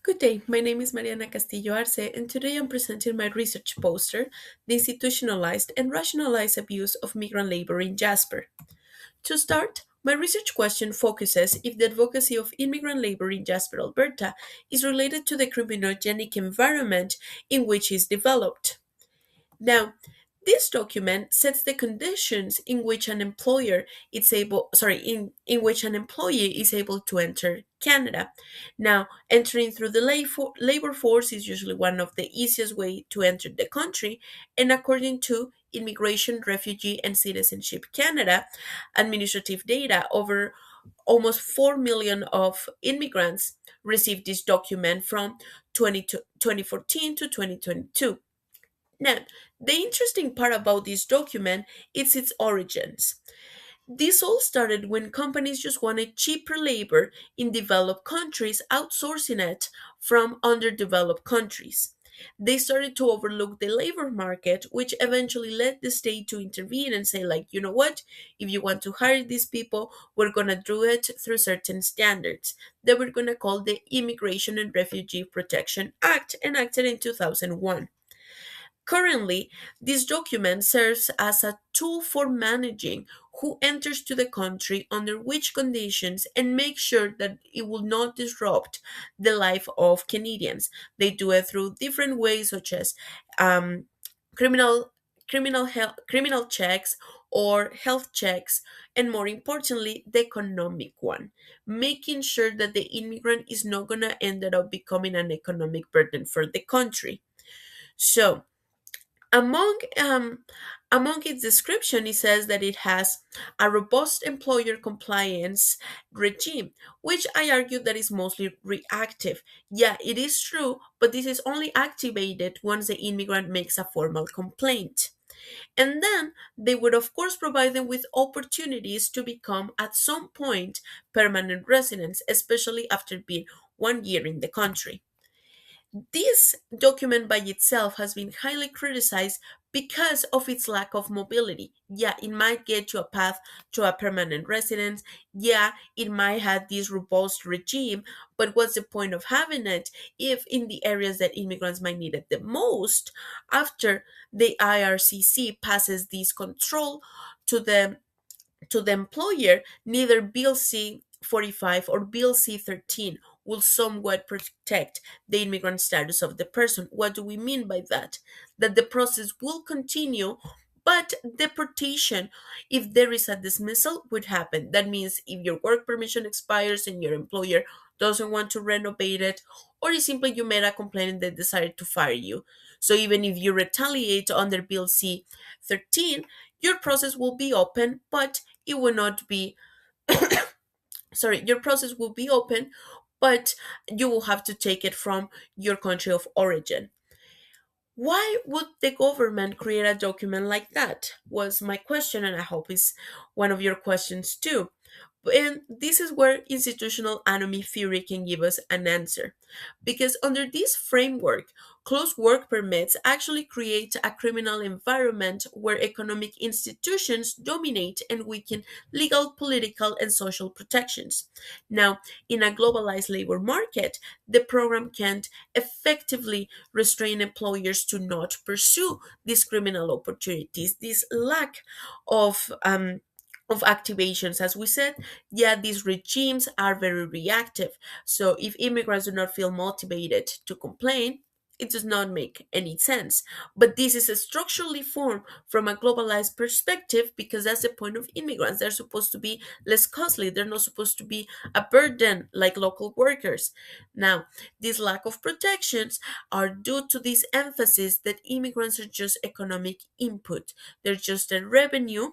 Good day, my name is Mariana Castillo Arce, and today I'm presenting my research poster, The Institutionalized and Rationalized Abuse of Migrant Labor in Jasper. To start, my research question focuses if the advocacy of immigrant labor in Jasper, Alberta is related to the criminogenic environment in which it is developed. Now, this document sets the conditions in which an employer is able, sorry, in which an employee is able to enter Canada. Now, entering through the labor force is usually one of the easiest way to enter the country, and according to Immigration, Refugee, and Citizenship Canada administrative data, over almost 4 million of immigrants received this document from 2014 to 2022. Now, the interesting part about this document is its origins. This all started when companies just wanted cheaper labor in developed countries, outsourcing it from underdeveloped countries. They started to overlook the labor market, which eventually led the state to intervene and say, like, you know what, if you want to hire these people, we're going to do it through certain standards that we're going to call the Immigration and Refugee Protection Act, enacted in 2001. Currently, this document serves as a tool for managing who enters to the country under which conditions and make sure that it will not disrupt the life of Canadians. They do it through different ways, such as um, criminal criminal checks or health checks, and more importantly, the economic one, making sure that the immigrant is not going to end up becoming an economic burden for the country. So, among among its description, it says that it has a robust employer compliance regime, which I argue that is mostly reactive. Yeah, it is true, but this is only activated once the immigrant makes a formal complaint. And then they would, of course, provide them with opportunities to become, at some point, permanent residents, especially after being 1 year in the country. This document by itself has been highly criticized because of its lack of mobility. Yeah, it might get you a path to a permanent residence. Yeah, it might have this robust regime, but what's the point of having it if in the areas that immigrants might need it the most, after the IRCC passes this control to the employer, neither Bill C 45 or Bill C 13 will somewhat protect the immigrant status of the person. What do we mean by that? That the process will continue, but deportation, if there is a dismissal, would happen. That means if your work permission expires and your employer doesn't want to renovate it, or if simply you made a complaint and they decided to fire you. So even if you retaliate under Bill C 13, your process will be open, but it will not be, your process will be open, but you will have to take it from your country of origin. Why would the government create a document like that? Was my question, and I hope is one of your questions too. And this is where institutional anomy theory can give us an answer. Because under this framework, closed work permits actually create a criminal environment where economic institutions dominate and weaken legal, political, and social protections. Now, in a globalized labor market, the program can't effectively restrain employers to not pursue these criminal opportunities, this lack of of activations. As we said, yeah, these regimes are very reactive. So if immigrants do not feel motivated to complain, it does not make any sense. But this is a structurally formed from a globalized perspective because that's the point of immigrants. They're supposed to be less costly. They're not supposed to be a burden like local workers. Now, this lack of protections are due to this emphasis that immigrants are just economic input. They're just a revenue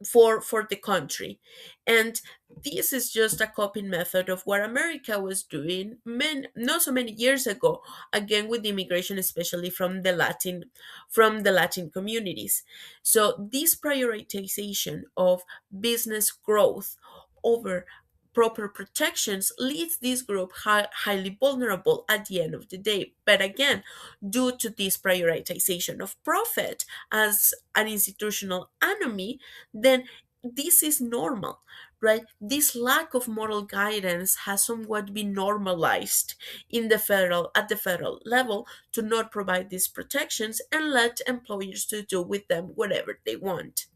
for the country, and this is just a coping method of what America was doing not so many years ago, again with immigration, especially from the Latin communities. So this prioritization of business growth over proper protections leaves this group highly vulnerable at the end of the day. But again, due to this prioritization of profit as an institutional enemy, then this is normal, right? This lack of moral guidance has somewhat been normalized at the federal level to not provide these protections and let employers to do with them whatever they want.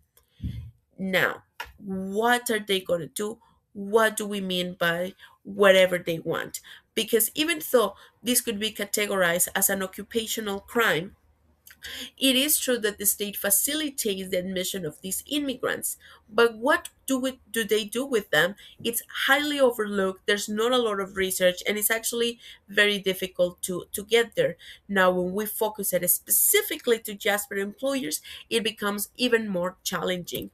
Now, what are they going to do? What do we mean by whatever they want? Because even though this could be categorized as an occupational crime, it is true that the state facilitates the admission of these immigrants, but what do they do with them? It's highly overlooked. There's not a lot of research, and it's actually very difficult to get there. Now, when we focus it specifically to Jasper employers, it becomes even more challenging.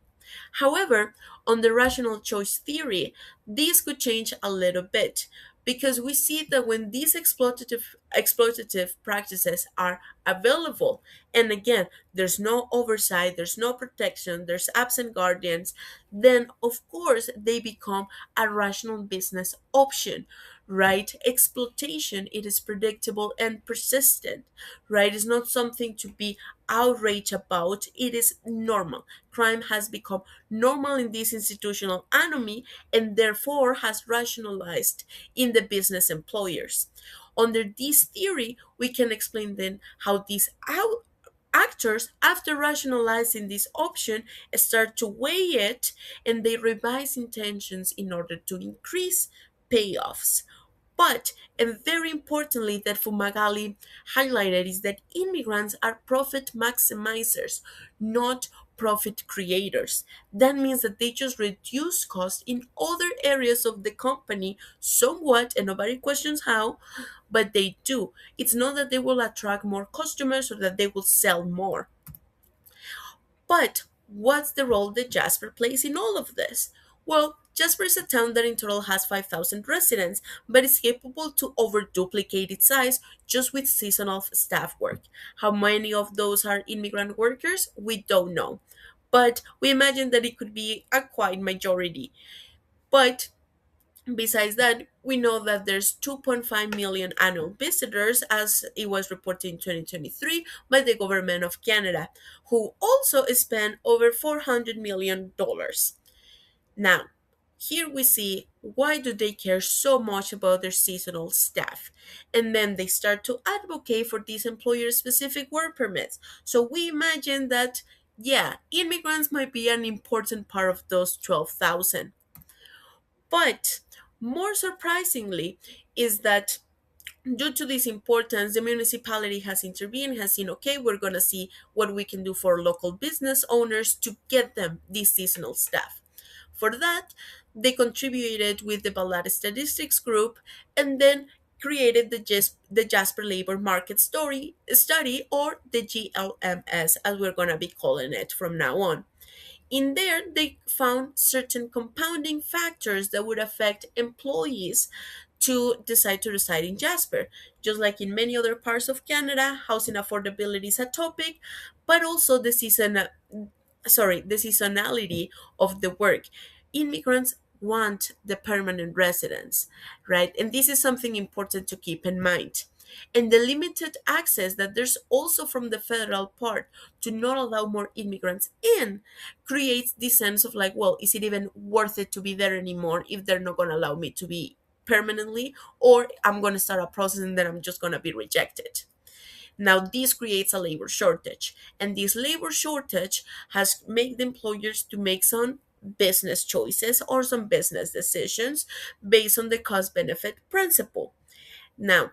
However, on the rational choice theory, this could change a little bit because we see that when these exploitative practices are available, and again, there's no oversight, there's no protection, there's absent guardians, then of course they become a rational business option, right? Exploitation, it is predictable and persistent, right? It's not something to be outraged about, it is normal. Crime has become normal in this institutional anomy and therefore has rationalized in the business employers. Under this theory, we can explain then how these actors, after rationalizing this option, start to weigh it and they revise intentions in order to increase payoffs. But, and very importantly, that Fumagalli highlighted is that immigrants are profit maximizers, not profit creators. That means that they just reduce costs in other areas of the company somewhat, and nobody questions how, but they do. It's not that they will attract more customers or that they will sell more. But what's the role that Jasper plays in all of this? Well, Jasper is a town that in total has 5,000 residents, but is capable to overduplicate its size just with seasonal staff work. How many of those are immigrant workers? We don't know. But we imagine that it could be a quite majority. But besides that, we know that there's 2.5 million annual visitors, as it was reported in 2023 by the government of Canada, who also spend over $400 million. Now, here we see why do they care so much about their seasonal staff, and then they start to advocate for these employer-specific work permits. So we imagine that, yeah, immigrants might be an important part of those 12,000. But more surprisingly is that due to this importance, the municipality has intervened, has seen, okay, we're going to see what we can do for local business owners to get them this seasonal staff. For that, they contributed with the Ballad Statistics Group and then created the Jasper Labor Market Study, or the GLMS, as we're going to be calling it from now on. In there, they found certain compounding factors that would affect employees to decide to reside in Jasper. Just like in many other parts of Canada, housing affordability is a topic, but also the seasonality of the work. Immigrants want the permanent residence, right? And this is something important to keep in mind. And the limited access that there's also from the federal part to not allow more immigrants in creates this sense of like, well, is it even worth it to be there anymore if they're not going to allow me to be permanently, or I'm going to start a process and then I'm just going to be rejected. Now, this creates a labor shortage, and this labor shortage has made the employers to make some business choices or some business decisions based on the cost benefit principle. Now,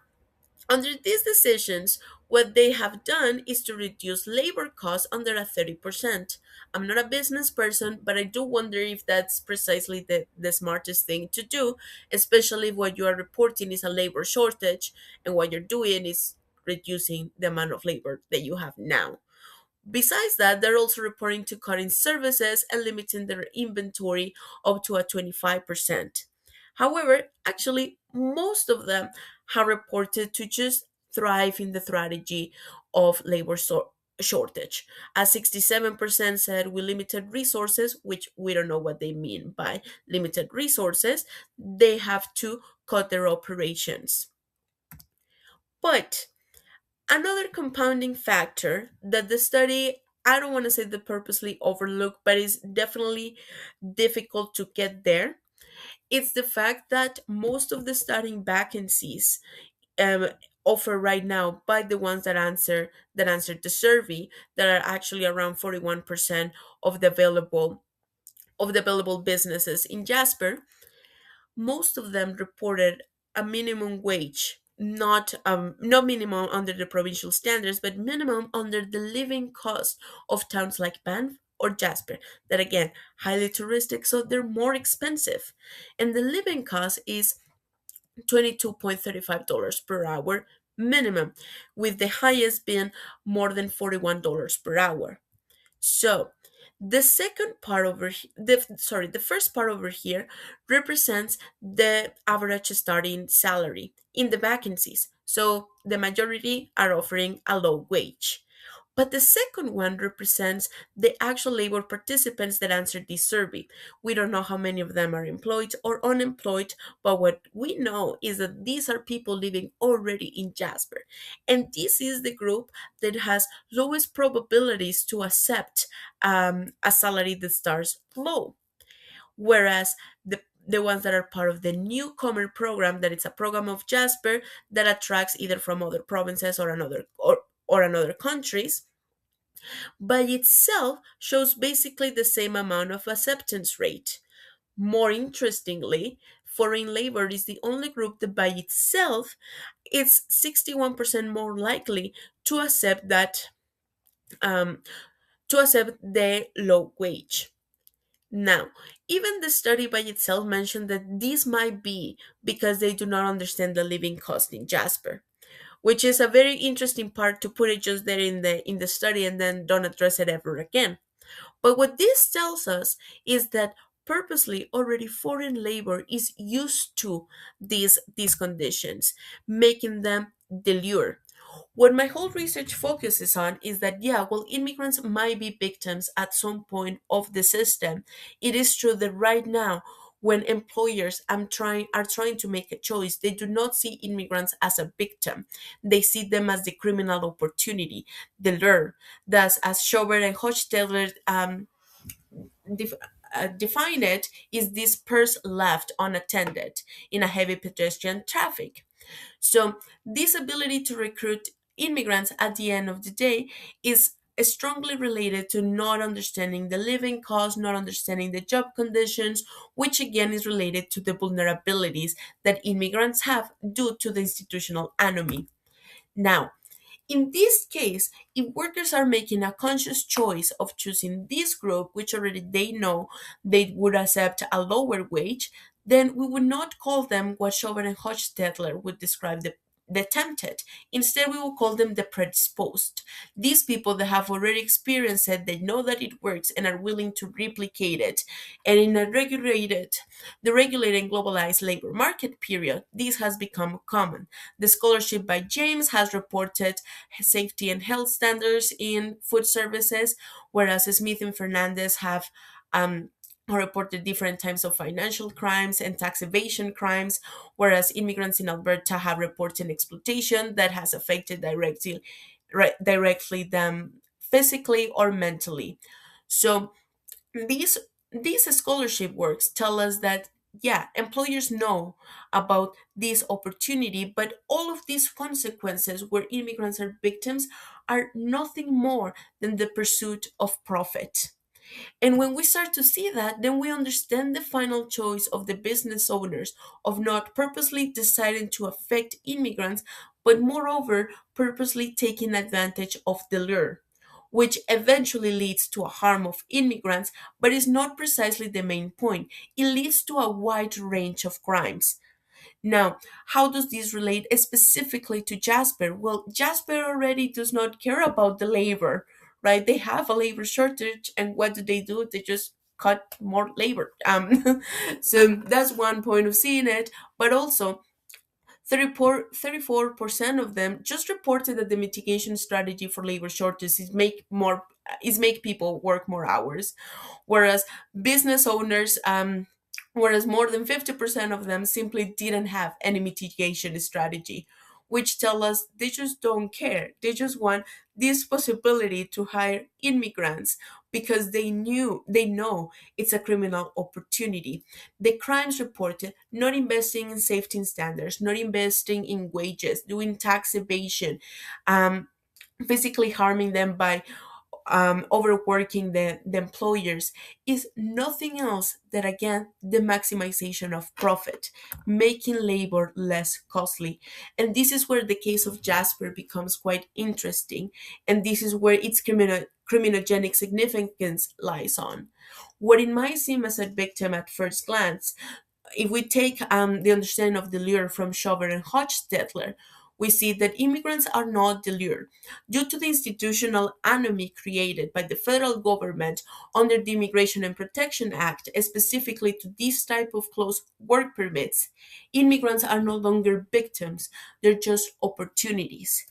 under these decisions, what they have done is to reduce labor costs under a 30%. I'm not a business person, but I do wonder if that's precisely the smartest thing to do, especially if what you are reporting is a labor shortage and what you're doing is reducing the amount of labor that you have now. Besides that, they're also reporting to cutting services and limiting their inventory up to a 25%. However, actually, most of them have reported to just thrive in the strategy of shortage. As 67% said with limited resources, which we don't know what they mean by limited resources, they have to cut their operations. But another compounding factor that the study I don't want to say the purposely overlooked, but it's definitely difficult to get there. It's the fact that most of the starting vacancies um, offered right now by the ones that answered the survey, that are actually around 41% of the available businesses in Jasper, most of them reported a minimum wage, not minimum under the provincial standards, but minimum under the living cost of towns like Banff or Jasper, that again, highly touristic, so they're more expensive. And the living cost is $22.35 per hour minimum, with the highest being more than $41 per hour. So the second part the first part over here represents the average starting salary in the vacancies. So the majority are offering a low wage. But the second one represents the actual labor participants that answered this survey. We don't know how many of them are employed or unemployed, but what we know is that these are people living already in Jasper. And this is the group that has lowest probabilities to accept a salary that starts low. Whereas the ones that are part of the newcomer program, that it's a program of Jasper that attracts either from other provinces or another countries, by itself shows basically the same amount of acceptance rate. More interestingly, foreign labor is the only group that by itself is 61% more likely to accept that um, to accept the low wage. Now, even the study by itself mentioned that this might be because they do not understand the living cost in Jasper, which is a very interesting part to put it just there in the study and then don't address it ever again. But what this tells us is that purposely already foreign labor is used to these conditions, making them the lure. What my whole research focuses on is that, yeah, well, immigrants might be victims at some point of the system. It is true that right now, when employers are trying to make a choice, they do not see immigrants as a victim. They see them as the criminal opportunity, the lure. Thus, as Schauber and Hochstetler def- define it, is this purse left unattended in a heavy pedestrian traffic. So, this ability to recruit immigrants at the end of the day is strongly related to not understanding the living cost, not understanding the job conditions, which again is related to the vulnerabilities that immigrants have due to the institutional enemy. Now, in this case, if workers are making a conscious choice of choosing this group, which already they know they would accept a lower wage, then we would not call them what Schober and Hochstetler would describe the tempted. Instead, we will call them the predisposed. These people that have already experienced it, they know that it works and are willing to replicate it. And in the regulated and globalized labor market period, this has become common. The scholarship by James has reported safety and health standards in food services, whereas Smith and Fernandez have reported different types of financial crimes and tax evasion crimes, whereas immigrants in Alberta have reported exploitation that has affected directly them physically or mentally. So these these scholarship works tell us that, yeah, employers know about this opportunity, but all of these consequences where immigrants are victims are nothing more than the pursuit of profit. And when we start to see that, then we understand the final choice of the business owners of not purposely deciding to affect immigrants, but moreover, purposely taking advantage of the lure, which eventually leads to a harm of immigrants, but is not precisely the main point. It leads to a wide range of crimes. Now, how does this relate specifically to Jasper? Well, Jasper already does not care about the labor, right? They have a labor shortage, and what do? They just cut more labor. So that's one point of seeing it, but also 34% of them just reported that the mitigation strategy for labor shortages is make people work more hours, whereas business owners whereas more than 50% of them simply didn't have any mitigation strategy, which tell us they just don't care. They just want this possibility to hire immigrants because they know it's a criminal opportunity. The crimes reported, not investing in safety standards, not investing in wages, doing tax evasion, um, physically harming them by overworking the employers, is nothing else than again the maximization of profit, making labor less costly. And this is where the case of Jasper becomes quite interesting, and this is where its criminogenic significance lies on. What it might seem as a victim at first glance, if we take the understanding of the lure from Shover and Hochstetler, we see that immigrants are not the lure. Due to the institutional anomy created by the federal government under the Immigration and Protection Act, specifically to this type of closed work permits, immigrants are no longer victims, they're just opportunities.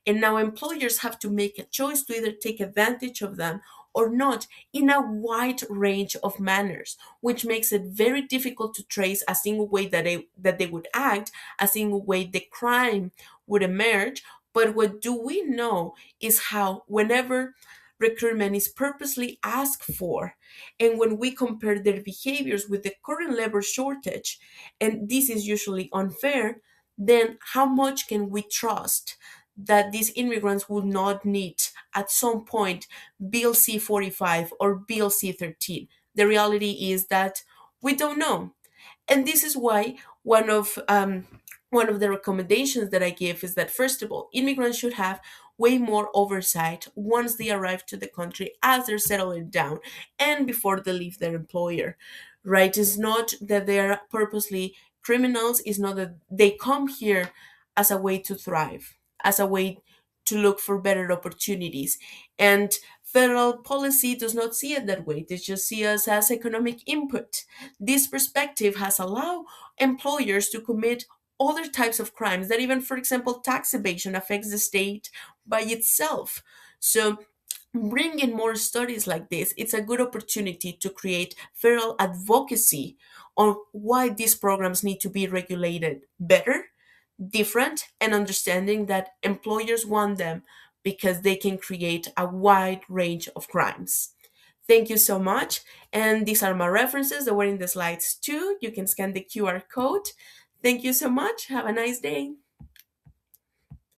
And now employers have to make a choice to either take advantage of them or not in a wide range of manners, which makes it very difficult to trace a single way that they would act, a single way the crime would emerge. But what do we know is how, whenever recruitment is purposely asked for, and when we compare their behaviors with the current labor shortage, and this is usually unfair, then how much can we trust that these immigrants will not need at some point Bill C 45 or Bill C 13? The reality is that we don't know. And this is why one of the recommendations that I give is that, first of all, immigrants should have way more oversight once they arrive to the country, as they're settling down and before they leave their employer. Right? It's not that they are purposely criminals. It's not that they come here as a way to thrive, as a way to look for better opportunities. And federal policy does not see it that way. They just see us as economic input. This perspective has allowed employers to commit other types of crimes that, even, for example, tax evasion affects the state by itself. So bring in more studies like this. It's a good opportunity to create federal advocacy on why these programs need to be regulated better, different, and understanding that employers want them because they can create a wide range of crimes. Thank you so much. And these are my references that were in the slides too. You can scan the QR code. Thank you so much. Have a nice day.